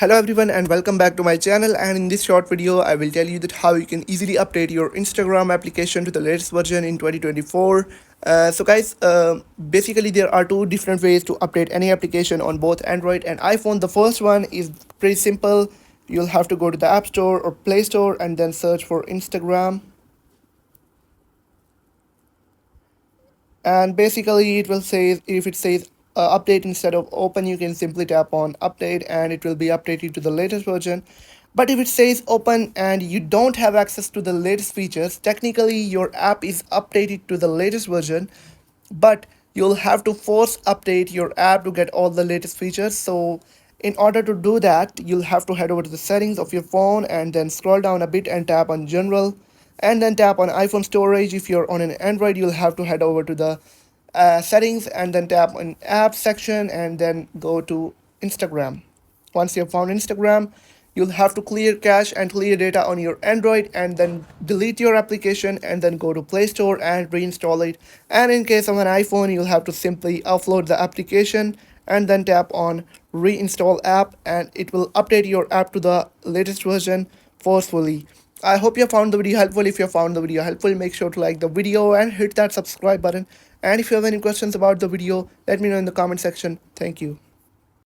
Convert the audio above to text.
Hello everyone and welcome back to my channel, and in this short video I will tell you that how you can easily update your Instagram application to the latest version in 2024. So guys, basically there are two different ways to update any application on both Android and iPhone. The first one is pretty simple. You'll have to go to the App Store or Play Store and then search for Instagram, and basically it will say, if it says update instead of open, you can simply tap on update and it will be updated to the latest version. But if it says open and you don't have access to the latest features, technically your app is updated to the latest version, but you'll have to force update your app to get all the latest features. So in order to do that, you'll have to head over to the settings of your phone and then scroll down a bit and tap on general, and then tap on iPhone storage. If you're on an Android, you'll have to head over to the settings and then tap on apps section and then go to Instagram. Once you've found Instagram, you'll have to clear cache and clear data on your Android and then delete your application and then go to Play Store and reinstall it. And in case of an iPhone, you'll have to simply upload the application and then tap on reinstall app, and it will update your app to the latest version forcefully. I hope you found the video helpful. If you found the video helpful, make sure to like the video and hit that subscribe button. And if you have any questions about the video, let me know in the comment section. Thank you.